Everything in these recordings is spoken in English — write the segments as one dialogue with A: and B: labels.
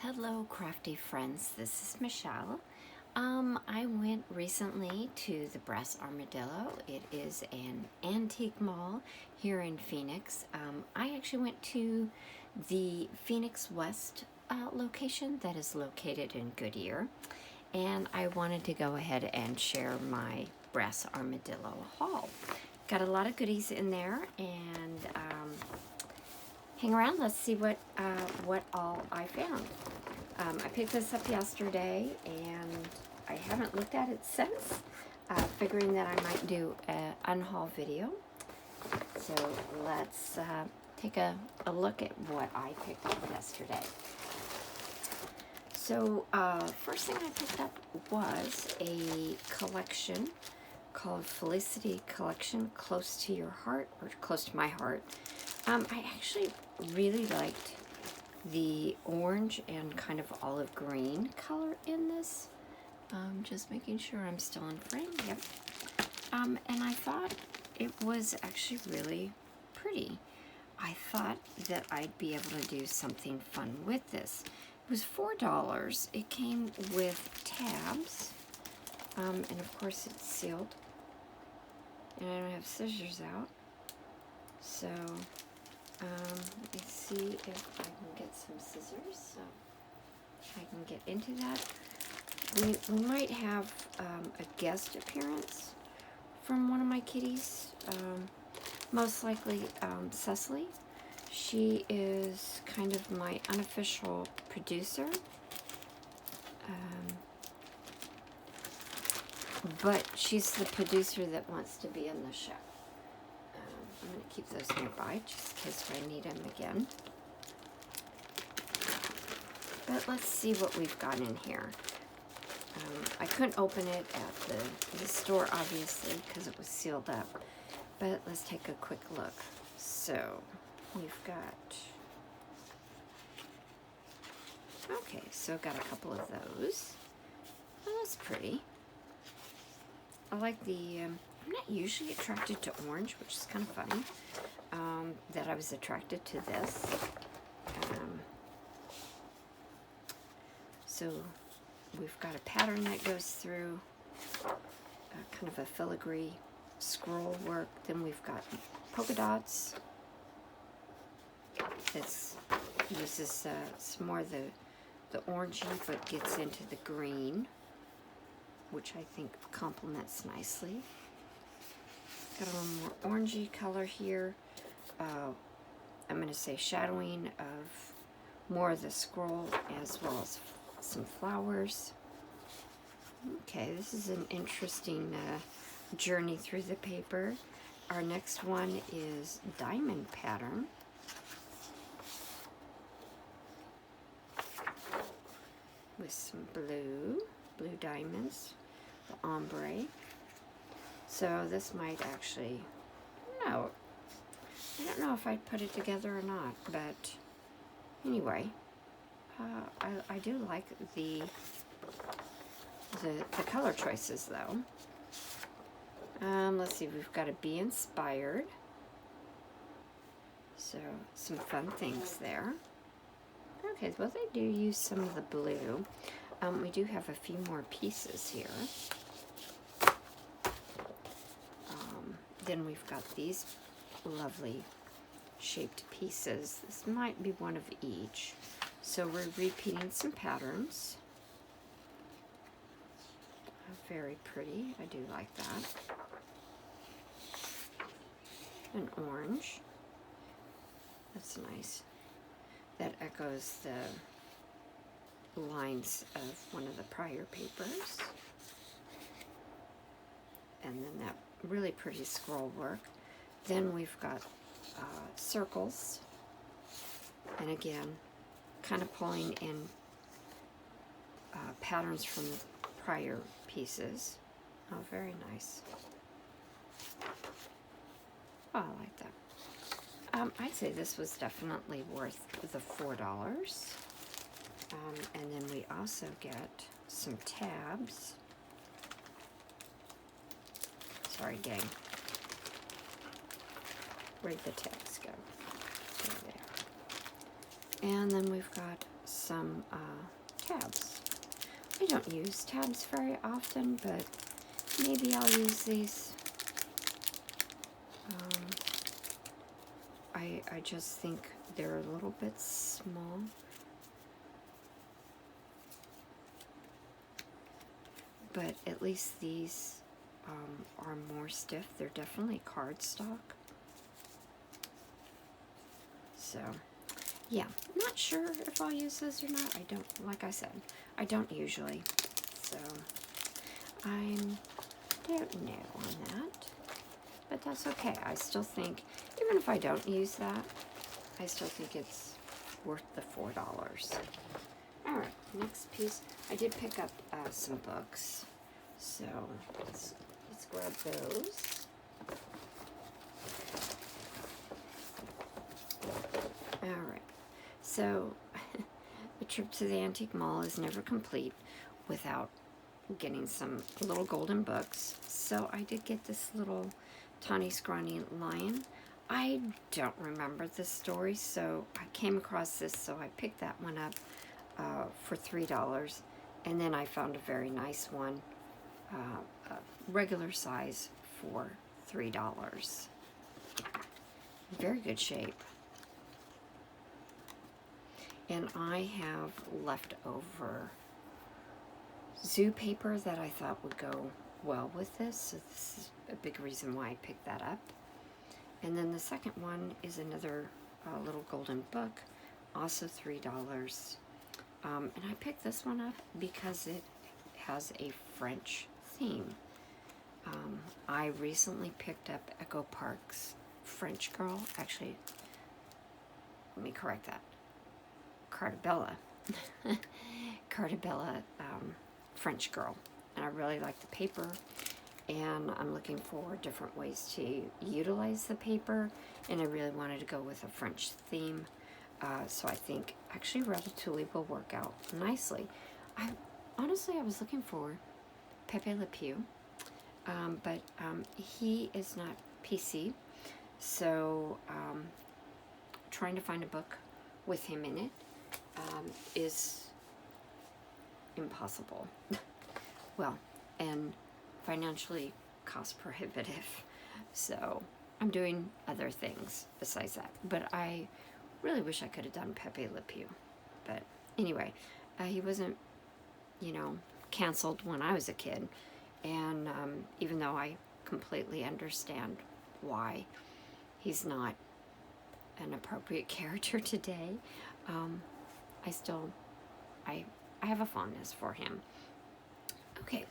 A: Hello, crafty friends. This is Michelle. I went recently to the Brass Armadillo. It is an antique mall here in Phoenix. I actually went to the Phoenix West location that is located in Goodyear, and I wanted to go ahead and share my Brass Armadillo haul. Got a lot of goodies in there, and hang around. Let's see what all I found. I picked this up yesterday, and I haven't looked at it since, figuring that I might do an unhaul video. So let's take a look at what I picked up yesterday. So first thing I picked up was a collection called Felicity Collection, Close to Your Heart, or Close to My Heart. I actually really liked the orange and kind of olive green color in this. Just making sure I'm still in frame. Yep. And I thought it was actually really pretty. I thought that I'd be able to do something fun with this. It was $4. It came with tabs, and of course it's sealed. And I don't have scissors out, so let me see if I can get some scissors so I can get into that. We might have a guest appearance from one of my kitties, most likely Cecily. She is kind of my unofficial producer, but she's the producer that wants to be in the show. I'm going to keep those nearby just in case I need them again. But let's see what we've got in here. I couldn't open it at the store, obviously, because it was sealed up. But let's take a quick look. So, we've got... Okay, so got a couple of those. Oh, that's pretty. I like the... I'm not usually attracted to orange, which is kind of funny, that I was attracted to this. So we've got a pattern that goes through, kind of a filigree scroll work. Then we've got polka dots. This uses some more of the orangey, but gets into the green, which I think complements nicely. Got a little more orangey color here. I'm going to say shadowing of more of the scroll as well as some flowers. Okay, this is an interesting journey through the paper. Our next one is diamond pattern. With some blue diamonds, the ombre. So this might actually, no, I don't know if I'd put it together or not, but anyway, I do like the color choices though. Let's see, we've got to be inspired. So some fun things there. Okay, well they do use some of the blue. We do have a few more pieces here. Then we've got these lovely shaped pieces. This might be one of each. So we're repeating some patterns. Very pretty. I do like that. An orange. That's nice. That echoes the lines of one of the prior papers. And then that really pretty scroll work. Then we've got circles, and again kind of pulling in patterns from prior pieces. Oh, very nice. Oh, I like that. I'd say this was definitely worth the $4. And then we also get some tabs. Sorry, gang. Where'd the tabs go? There they And then we've got some tabs. I don't use tabs very often, but maybe I'll use these. I just think they're a little bit small. But at least these are more stiff. They're definitely cardstock. So, yeah, not sure if I'll use this or not. I don't, like I said, I don't usually. So, I don't know on that. But that's okay. I still think, even if I don't use that, I still think it's worth the $4. Alright, next piece. I did pick up some books. So, let's grab those. Alright, so a trip to the antique mall is never complete without getting some little golden books. So I did get this little tiny scrawny lion. I don't remember this story, so I came across this, so I picked that one up for $3. And then I found a very nice one, regular size, for $3. Very good shape. And I have leftover zoo paper that I thought would go well with this, so this is a big reason why I picked that up. And then the second one is another little golden book, also $3. And I picked this one up because it has a French theme. I recently picked up Echo Park's French Girl. Actually, let me correct that. Cartabella. Cartabella French Girl. And I really like the paper. And I'm looking for different ways to utilize the paper. And I really wanted to go with a French theme. So I think actually Ratatouille will work out nicely. Honestly, I was looking for Pepe Le Pew. But he is not PC. So trying to find a book with him in it is impossible. Well, and financially cost prohibitive. So I'm doing other things besides that. But I really wish I could have done Pepe Le Pew. But anyway, he wasn't, canceled when I was a kid. And even though I completely understand why he's not an appropriate character today, I have a fondness for him. Okay,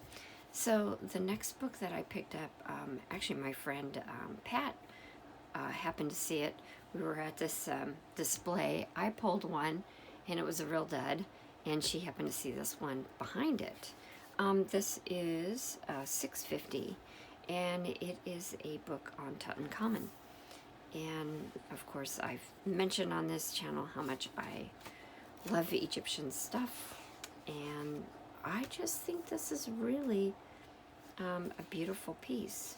A: so the next book that I picked up, actually my friend Pat happened to see it. We were at this display. I pulled one, and it was a real dud, and she happened to see this one behind it. This is $6.50, and it is a book on Tutankhamun. And of course, I've mentioned on this channel how much I love Egyptian stuff, and I just think this is really a beautiful piece.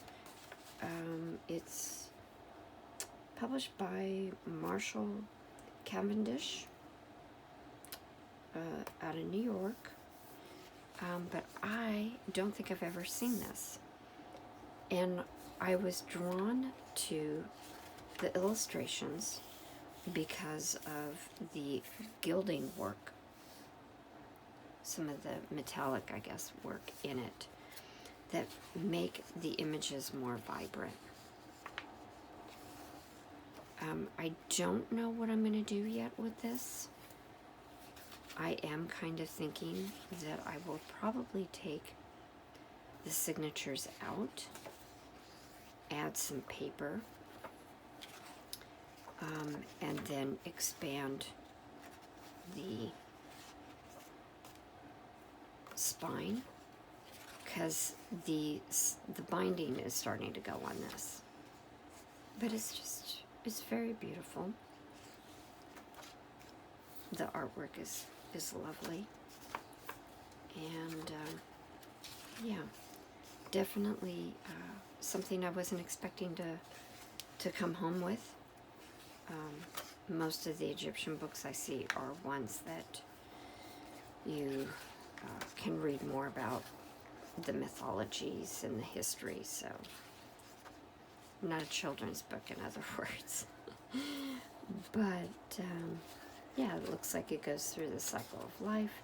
A: It's published by Marshall Cavendish out of New York, but I don't think I've ever seen this. And I was drawn to the illustrations because of the gilding work, some of the metallic, I guess, work in it that make the images more vibrant. I don't know what I'm going to do yet with this. I am kind of thinking that I will probably take the signatures out, add some paper, and then expand the spine, because the binding is starting to go on this. But it's very beautiful. The artwork is lovely, and yeah, definitely something I wasn't expecting to come home with. most of the Egyptian books I see are ones that you can read more about the mythologies and the history, so not a children's book, in other words. But yeah, it looks like it goes through the cycle of life.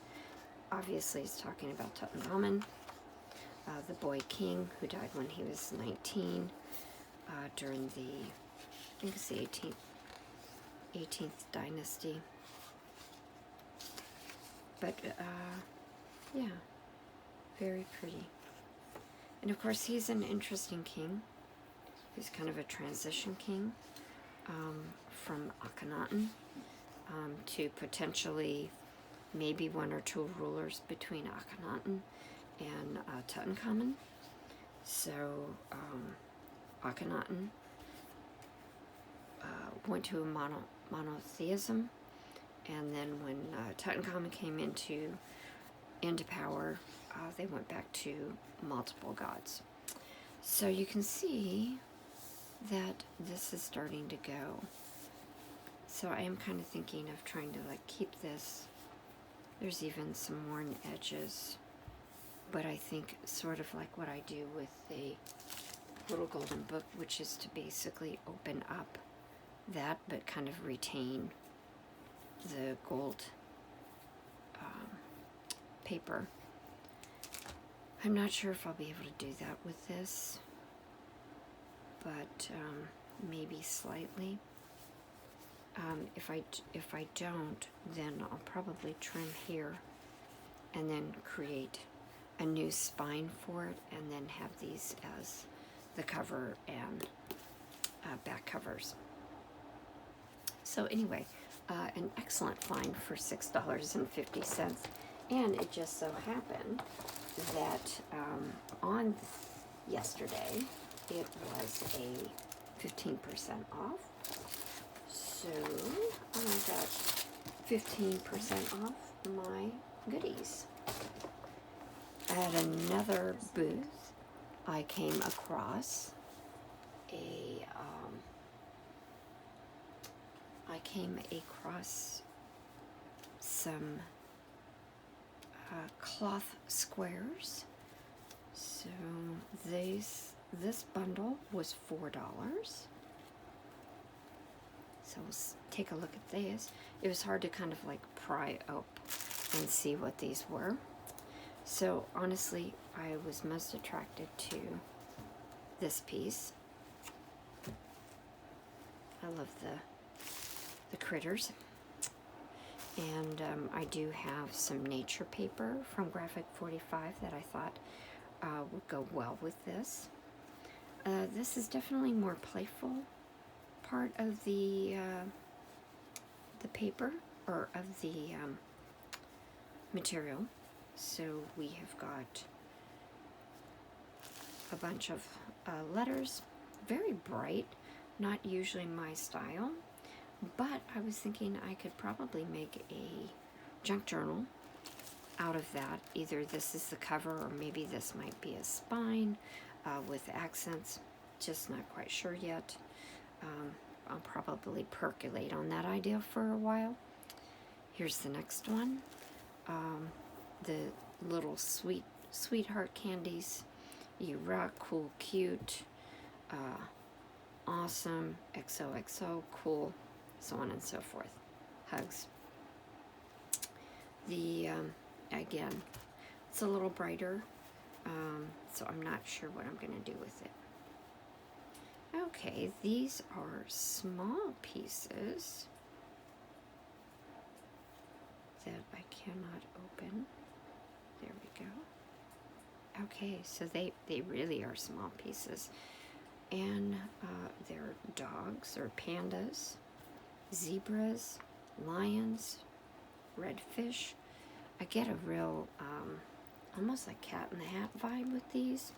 A: Obviously, it's talking about Tutankhamun, the boy king who died when he was 19 during the, I think it's the 18th dynasty. But yeah, very pretty. And of course, he's an interesting king. He's kind of a transition king from Akhenaten to potentially maybe one or two rulers between Akhenaten and Tutankhamun. So Akhenaten went to a monotheism, and then when Tutankhamun came into power, they went back to multiple gods. So you can see that this is starting to go. So I am kind of thinking of trying to like keep this. There's even some worn edges, but I think sort of like what I do with the Little Golden Book, which is to basically open up that but kind of retain the gold paper. I'm not sure if I'll be able to do that with this, but maybe slightly. If I don't, then I'll probably trim here and then create a new spine for it, and then have these as the cover and back covers. So anyway, an excellent find for $6.50, and it just so happened that on yesterday it was a 15% off. So I got 15% off my goodies. At another booth, I came across some cloth squares. So this bundle was $4. So we'll take a look at these. It was hard to kind of like pry up and see what these were. So honestly, I was most attracted to this piece. I love the critters. And I do have some nature paper from Graphic 45 that I thought would go well with this. This is definitely more playful part of the paper, or of the material. So we have got a bunch of letters, very bright, not usually my style, but I was thinking I could probably make a junk journal out of that. Either this is the cover, or maybe this might be a spine with accents. Just not quite sure yet. I'll probably percolate on that idea for a while. Here's the next one. The little sweetheart candies. You rock, cool, cute, awesome, XOXO, cool, so on and so forth. Hugs. The again, it's a little brighter, so I'm not sure what I'm going to do with it. Okay, these are small pieces that I cannot open. There we go. Okay, so they really are small pieces. And they're dogs or pandas, zebras, lions, redfish. I get a real, almost like Cat in the Hat vibe with these.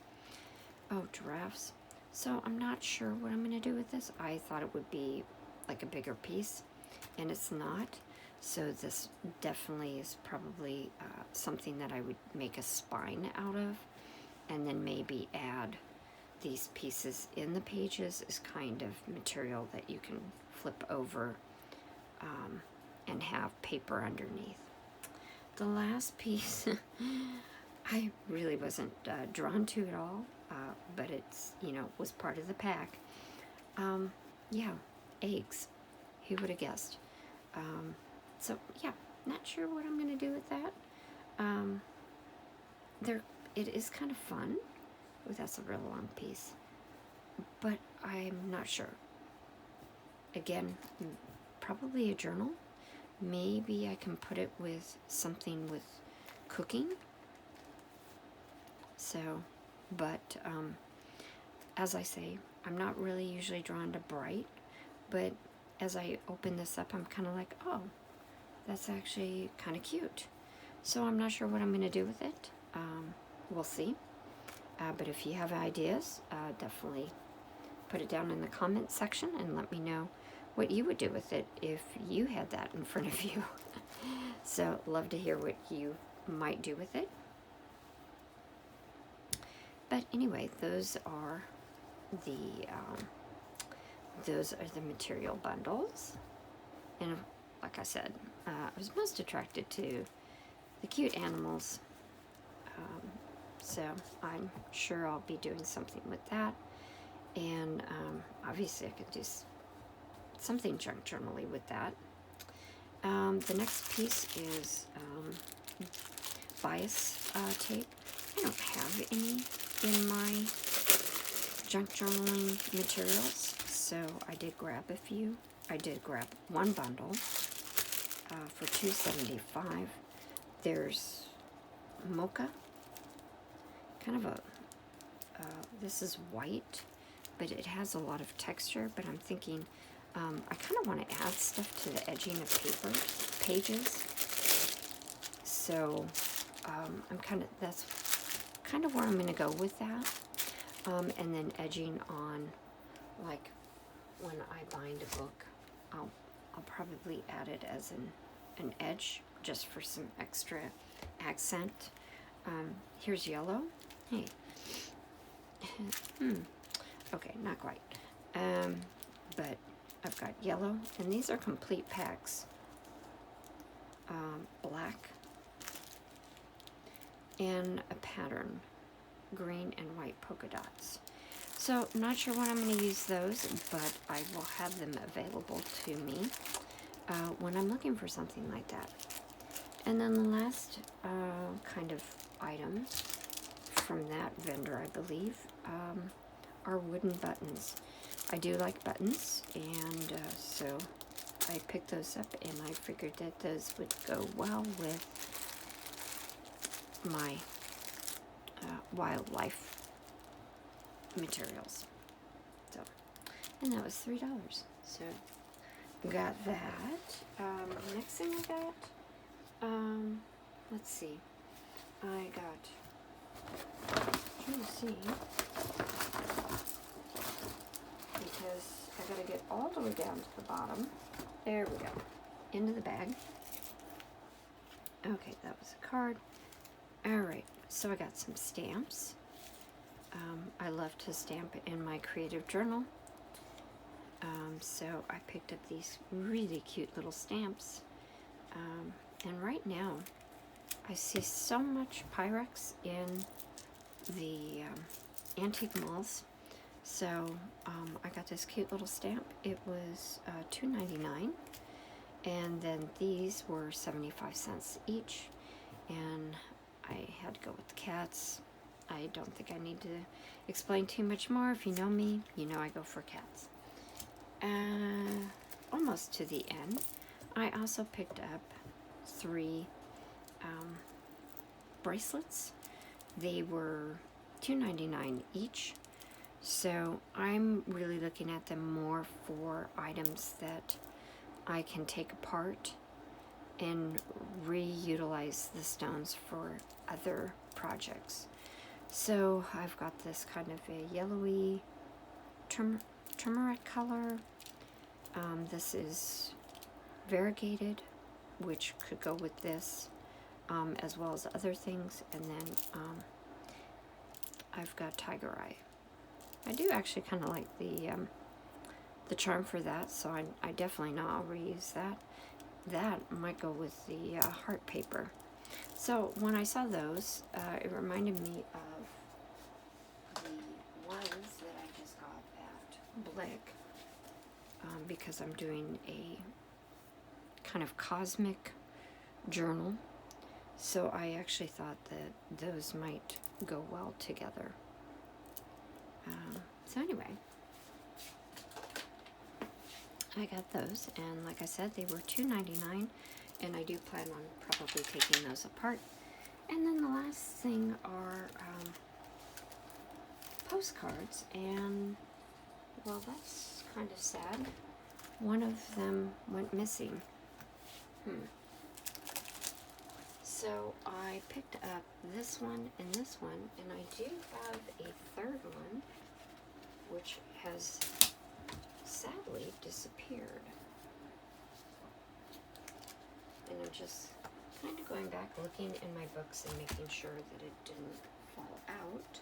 A: Oh, giraffes. So I'm not sure what I'm going to do with this. I thought it would be like a bigger piece, and it's not. So this definitely is probably something that I would make a spine out of, and then maybe add these pieces in the pages as kind of material that you can flip over and have paper underneath. The last piece I really wasn't drawn to at all, but it's, was part of the pack. Yeah, eggs. Who would have guessed? So yeah, not sure what I'm going to do with that. It is kind of fun. Oh, that's a real long piece. But I'm not sure. Again, probably a journal. Maybe I can put it with something with cooking. So, but as I say, I'm not really usually drawn to bright, but as I open this up, I'm kind of like, oh, that's actually kind of cute. So I'm not sure what I'm going to do with it. We'll see. But if you have ideas, definitely put it down in the comment section and let me know what you would do with it if you had that in front of you. So love to hear what you might do with it. But anyway, those are the material bundles. And like I said, I was most attracted to the cute animals. So I'm sure I'll be doing something with that. And obviously I could do something junk journal-y with that. The next piece is bias tape. I don't have any in my junk journaling materials, so I did grab a few. I did grab one bundle for $2.75. There's mocha, kind of a, this is white, but it has a lot of texture, but I'm thinking I kind of want to add stuff to the edging of pages. So that's kind of where I'm going to go with that. And then edging on, like when I bind a book, I'll probably add it as an edge just for some extra accent. Here's yellow. Hey. Okay, not quite. But I've got yellow, and these are complete packs. Black and a pattern, green and white polka dots. So not sure when I'm going to use those, but I will have them available to me when I'm looking for something like that. And then the last kind of item from that vendor, I believe, are wooden buttons. I do like buttons, and so I picked those up, and I figured that those would go well with my wildlife materials. So, and that was $3. So got that. Next thing I got, let's see. I got, trying to see, because I gotta get all the way down to the bottom. There we go. Into the bag. Okay, that was a card. Alright, so I got some stamps. I love to stamp in my creative journal. So I picked up these really cute little stamps. And right now, I see so much Pyrex in the antique malls. So I got this cute little stamp. It was $2.99, and then these were 75 cents each. And I had to go with the cats. I don't think I need to explain too much more. If you know me, you know I go for cats. Almost to the end, I also picked up 3 bracelets. They were $2.99 each. So I'm really looking at them more for items that I can take apart and reutilize the stones for other projects. So I've got this kind of a yellowy turmeric color. This is variegated, which could go with this, as well as other things. And then I've got tiger eye. I do actually kind of like the the charm for that, so I definitely know I'll reuse that. That might go with the heart paper. So when I saw those, it reminded me of the ones that I just got at Blick, because I'm doing a kind of cosmic journal. So I actually thought that those might go well together. So anyway, I got those, and like I said, they were $2.99, and I do plan on probably taking those apart. And then the last thing are postcards, and well, that's kind of sad. One of them went missing. So I picked up this one and this one, and I do have a third one, which has sadly disappeared. And I'm just kind of going back, looking in my books and making sure that it didn't fall out.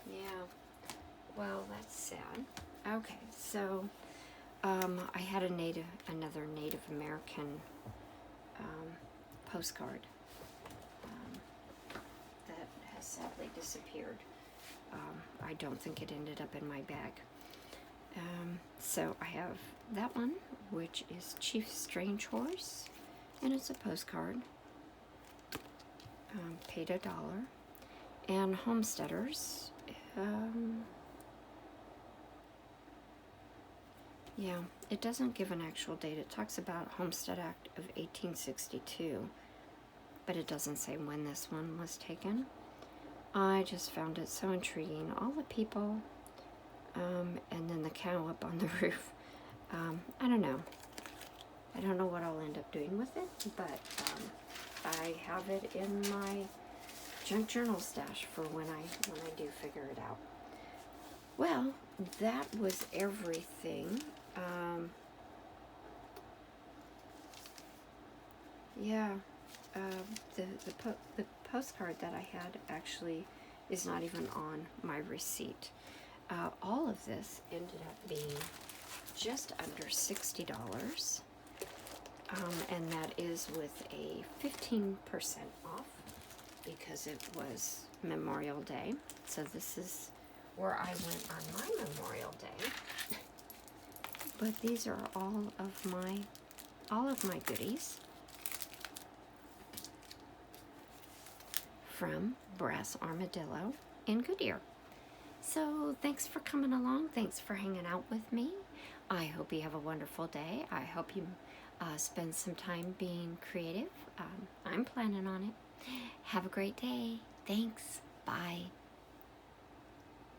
A: Yeah, well, that's sad. Okay, so I had another Native American postcard that has sadly disappeared. I don't think it ended up in my bag. So I have that one, which is Chief Strange Horse, and it's a postcard. Paid $1. And Homesteaders. Yeah, it doesn't give an actual date. It talks about Homestead Act of 1862, but it doesn't say when this one was taken. I just found it so intriguing. All the people, and then the cow up on the roof. I don't know. I don't know what I'll end up doing with it, but I have it in my junk journal stash for when I do figure it out. Well, that was everything. Yeah, the postcard that I had actually is not even on my receipt. All of this ended up being just under $60, and that is with a 15% off because it was Memorial Day. So this is where I went on my Memorial Day. But these are all of my goodies from Brass Armadillo in Goodyear. So thanks for coming along. Thanks for hanging out with me. I hope you have a wonderful day. I hope you spend some time being creative. I'm planning on it. Have a great day. Thanks. Bye.